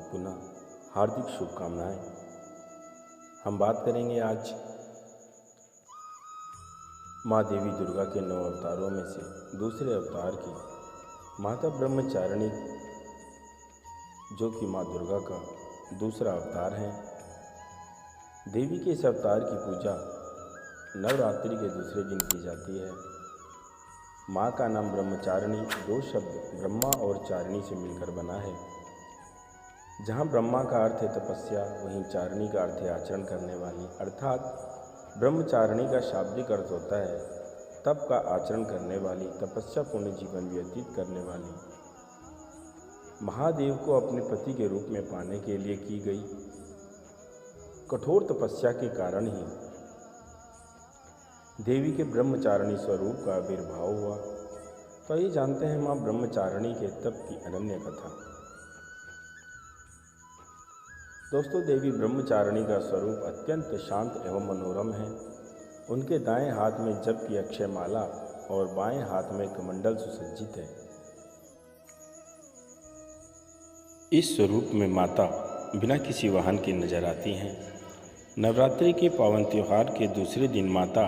पुनः हार्दिक शुभकामनाएं। हम बात करेंगे आज माँ देवी दुर्गा के 9 अवतारों में से दूसरे अवतार की माता ब्रह्मचारिणी, जो कि माँ दुर्गा का दूसरा अवतार है। देवी के इस अवतार की पूजा नवरात्रि के दूसरे दिन की जाती है। माँ का नाम ब्रह्मचारिणी दो शब्द ब्रह्मा और चारिणी से मिलकर बना है। जहाँ ब्रह्मा का अर्थ है तपस्या, वहीं चारिणी का अर्थ है आचरण करने वाली, अर्थात ब्रह्मचारिणी का शाब्दिक अर्थ होता है तप का आचरण करने वाली, तपस्यापूर्ण जीवन व्यतीत करने वाली। महादेव को अपने पति के रूप में पाने के लिए की गई कठोर तपस्या के कारण ही देवी के ब्रह्मचारिणी स्वरूप का आविर्भाव हुआ। तो आइए जानते हैं माँ ब्रह्मचारिणी के तप की अनन्य कथा। दोस्तों, देवी ब्रह्मचारिणी का स्वरूप अत्यंत शांत एवं मनोरम है। उनके दाएं हाथ में जप की अक्षय माला और बाएं हाथ में कमंडल सुसज्जित है। इस स्वरूप में माता बिना किसी वाहन के नजर आती हैं। नवरात्रि के पावन त्योहार के दूसरे दिन माता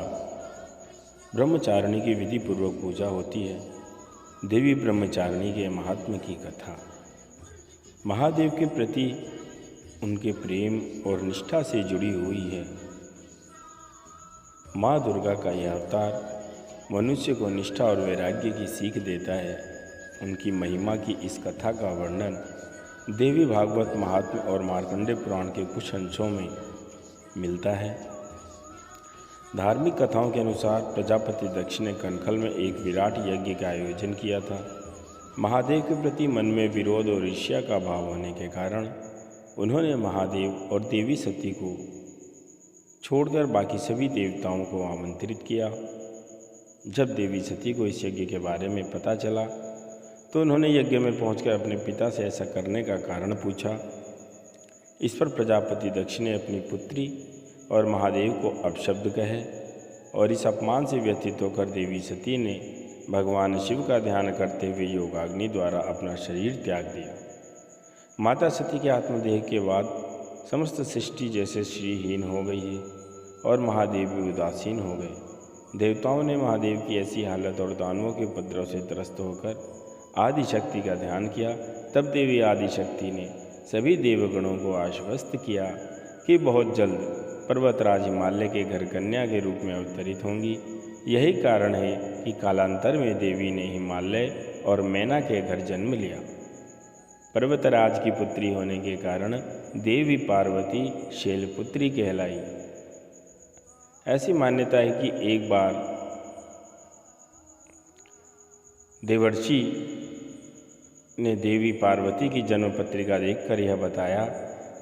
ब्रह्मचारिणी की विधि पूर्वक पूजा होती है। देवी ब्रह्मचारिणी के महात्म्य की कथा। महादेव के प्रति उनके प्रेम और निष्ठा से जुड़ी हुई है। माँ दुर्गा का यह अवतार मनुष्य को निष्ठा और वैराग्य की सीख देता है। उनकी महिमा की इस कथा का वर्णन देवी भागवत महात्म्य और मार्कंडेय पुराण के कुछ अंशों में मिलता है। धार्मिक कथाओं के अनुसार प्रजापति दक्ष ने कनखल में एक विराट यज्ञ का आयोजन किया था। महादेव के प्रति मन में विरोध और ईर्ष्या का भाव होने के कारण उन्होंने महादेव और देवी सती को छोड़कर बाकी सभी देवताओं को आमंत्रित किया। जब देवी सती को इस यज्ञ के बारे में पता चला तो उन्होंने यज्ञ में पहुंचकर अपने पिता से ऐसा करने का कारण पूछा। इस पर प्रजापति दक्ष ने अपनी पुत्री और महादेव को अपशब्द कहे और इस अपमान से व्यथित होकर देवी सती ने भगवान शिव का ध्यान करते हुए योगाग्नि द्वारा अपना शरीर त्याग दिया। माता सती के आत्मदेह के बाद समस्त सृष्टि जैसे श्रीहीन हो गई है और महादेव भी उदासीन हो गए। देवताओं ने महादेव की ऐसी हालत और दानवों के उपद्रव से त्रस्त होकर आदिशक्ति का ध्यान किया। तब देवी आदिशक्ति ने सभी देवगणों को आश्वस्त किया कि बहुत जल्द पर्वतराज हिमालय के घर कन्या के रूप में अवतरित होंगी। यही कारण है कि कालांतर में देवी ने हिमालय और मैना के घर जन्म लिया। पर्वतराज की पुत्री होने के कारण देवी पार्वती शैलपुत्री कहलाई। ऐसी मान्यता है कि एक बार देवर्षि ने देवी पार्वती की जन्म पत्रिका देखकर यह बताया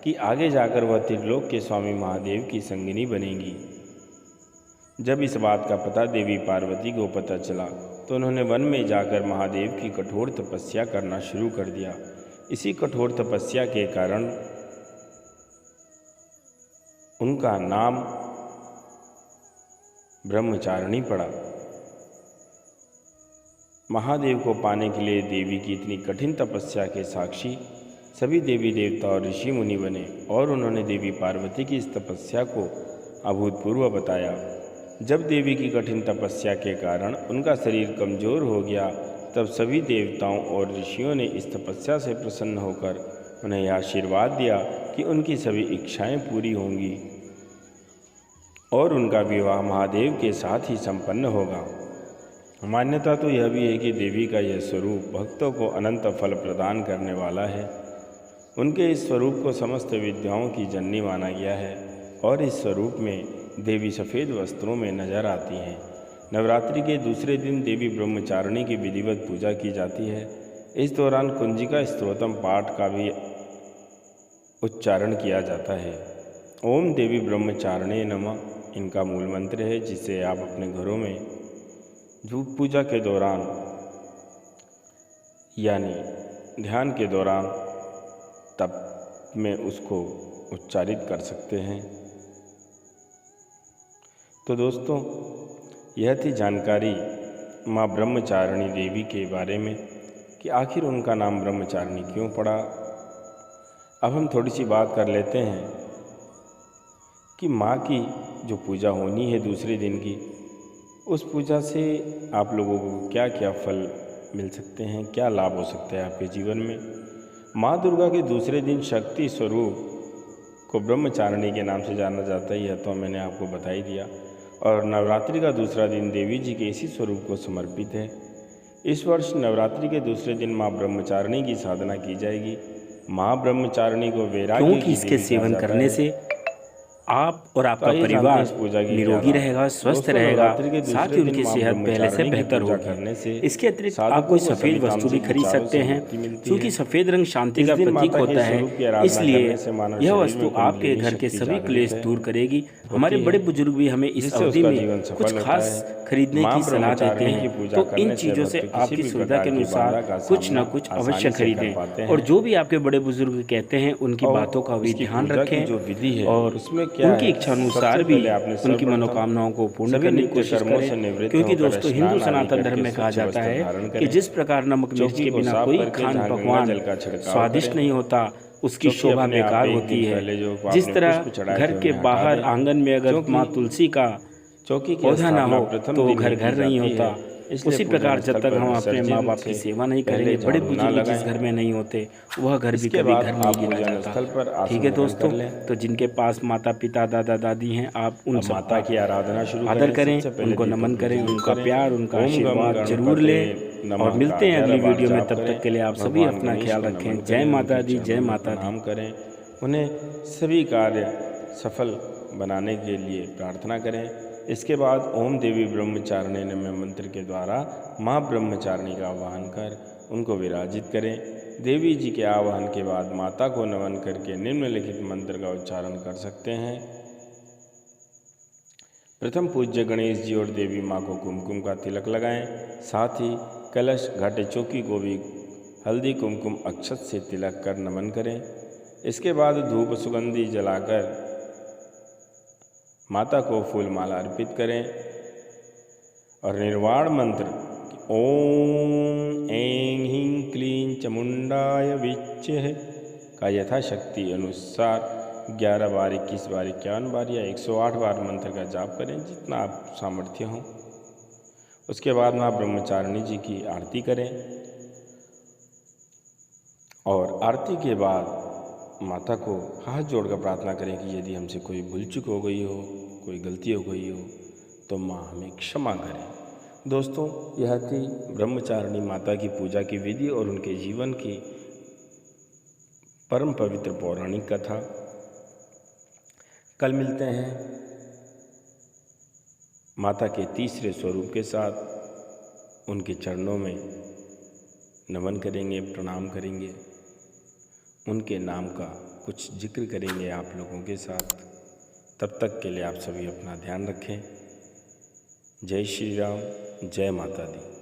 कि आगे जाकर वह त्रिलोक के स्वामी महादेव की संगिनी बनेगी। जब इस बात का पता देवी पार्वती को पता चला तो उन्होंने वन में जाकर महादेव की कठोर तपस्या करना शुरू कर दिया। इसी कठोर तपस्या के कारण उनका नाम ब्रह्मचारिणी पड़ा। महादेव को पाने के लिए देवी की इतनी कठिन तपस्या के साक्षी सभी देवी देवता और ऋषि मुनि बने और उन्होंने देवी पार्वती की इस तपस्या को अभूतपूर्व बताया। जब देवी की कठिन तपस्या के कारण उनका शरीर कमजोर हो गया तब सभी देवताओं और ऋषियों ने इस तपस्या से प्रसन्न होकर उन्हें यह आशीर्वाद दिया कि उनकी सभी इच्छाएं पूरी होंगी और उनका विवाह महादेव के साथ ही संपन्न होगा। मान्यता तो यह भी है कि देवी का यह स्वरूप भक्तों को अनंत फल प्रदान करने वाला है। उनके इस स्वरूप को समस्त विद्याओं की जननी माना गया है और इस स्वरूप में देवी सफ़ेद वस्त्रों में नजर आती हैं। नवरात्रि के दूसरे दिन देवी ब्रह्मचारिणी की विधिवत पूजा की जाती है। इस दौरान कुंजिका स्तोत्रम पाठ का भी उच्चारण किया जाता है। ओम देवी ब्रह्मचारिणे नमः इनका मूल मंत्र है, जिसे आप अपने घरों में धूप पूजा के दौरान यानी ध्यान के दौरान तप में उसको उच्चारित कर सकते हैं। तो दोस्तों, यह थी जानकारी माँ ब्रह्मचारिणी देवी के बारे में कि आखिर उनका नाम ब्रह्मचारिणी क्यों पड़ा। अब हम थोड़ी सी बात कर लेते हैं कि माँ की जो पूजा होनी है दूसरे दिन की, उस पूजा से आप लोगों को क्या क्या फल मिल सकते हैं, क्या लाभ हो सकता है आपके जीवन में। माँ दुर्गा के दूसरे दिन शक्ति स्वरूप को ब्रह्मचारिणी के नाम से जाना जाता ही है, तो मैंने आपको बता ही दिया। और नवरात्रि का दूसरा दिन देवी जी के इसी स्वरूप को समर्पित है। इस वर्ष नवरात्रि के दूसरे दिन माँ ब्रह्मचारिणी की साधना की जाएगी। माँ ब्रह्मचारिणी को वैराग्य क्योंकि इसके सेवन करने से आप और आपका परिवार निरोगी रहेगा, स्वस्थ रहेगा, साथ ही उनकी सेहत पहले से बेहतर होगी। इसके अतिरिक्त आप कोई सफ़ेद वस्तु भी खरीद सकते हैं, क्योंकि सफ़ेद रंग शांति का प्रतीक होता है। इसलिए यह वस्तु आपके घर के सभी क्लेश दूर करेगी। हमारे बड़े बुजुर्ग भी हमें इस अवधि में कुछ खास खरीदने की सलाह देते हैं, तो इन चीज़ों से आपकी सुविधा के अनुसार कुछ न कुछ अवश्य खरीदें। और जो भी आपके बड़े बुजुर्ग कहते हैं उनकी बातों का भी ध्यान रखें, जो विधि है और उनकी इच्छा अनुसार भी उनकी मनोकामनाओं को पूर्ण करने की कोशिश करें। क्योंकि दोस्तों, हिंदू सनातन धर्म में कहा जाता है कि जिस प्रकार नमक मिर्च के बिना कोई खान पकवान स्वादिष्ट नहीं होता, उसकी शोभा बेकार होती है। जिस तरह घर के बाहर आंगन में अगर माँ तुलसी का पौधा ना हो तो वो घर घर नहीं होता। उसी प्रकार जब तक हम अपने माँ बाप की सेवा नहीं करेंगे, बड़े बुजुर्ग जिस घर में नहीं होते वह घर भी कभी घर नहीं गिना जाता। ठीक है दोस्तों, तो जिनके पास माता पिता दादा दादी हैं, आप उन माता की आराधना शुरू आदर करें, उनको नमन करें, उनका प्यार, उनका आशीर्वाद जरूर लें। और मिलते हैं अगली वीडियो में, तब तक के लिए आप सभी अपना ख्याल रखें। जय माता दी, जय माता दी। करें, उन्हें सभी कार्य सफल बनाने के लिए प्रार्थना करें। इसके बाद ओम देवी ब्रह्मचारिणी नमः मंत्र के द्वारा माँ ब्रह्मचारिणी का आवाहन कर उनको विराजित करें। देवी जी के आवाहन के बाद माता को नमन करके निम्नलिखित मंत्र का उच्चारण कर सकते हैं। प्रथम पूज्य गणेश जी और देवी माँ को कुमकुम का तिलक लगाएं। साथ ही कलश, घट, चौकी को भी हल्दी, कुमकुम, अक्षत से तिलक कर नमन करें। इसके बाद धूप सुगंधी जलाकर माता को फूल माला अर्पित करें और निर्वाण मंत्र ओम ऐं ह्रीं क्लीं चामुंडाय विच्चे का यथाशक्ति अनुसार 11 बार, 21 बार, 51 बार या 108 बार मंत्र का जाप करें, जितना आप सामर्थ्य हो। उसके बाद माँ ब्रह्मचारिणी जी की आरती करें और आरती के बाद माता को हाथ जोड़कर प्रार्थना करें कि यदि हमसे कोई भूल चूक हो गई हो, कोई गलती हो गई हो, तो माँ हमें क्षमा करें। दोस्तों, यह थी ब्रह्मचारिणी माता की पूजा की विधि और उनके जीवन की परम पवित्र पौराणिक कथा। कल मिलते हैं माता के तीसरे स्वरूप के साथ। उनके चरणों में नमन करेंगे, प्रणाम करेंगे, उनके नाम का कुछ जिक्र करेंगे आप लोगों के साथ। तब तक के लिए आप सभी अपना ध्यान रखें। जय श्री राम, जय माता दी।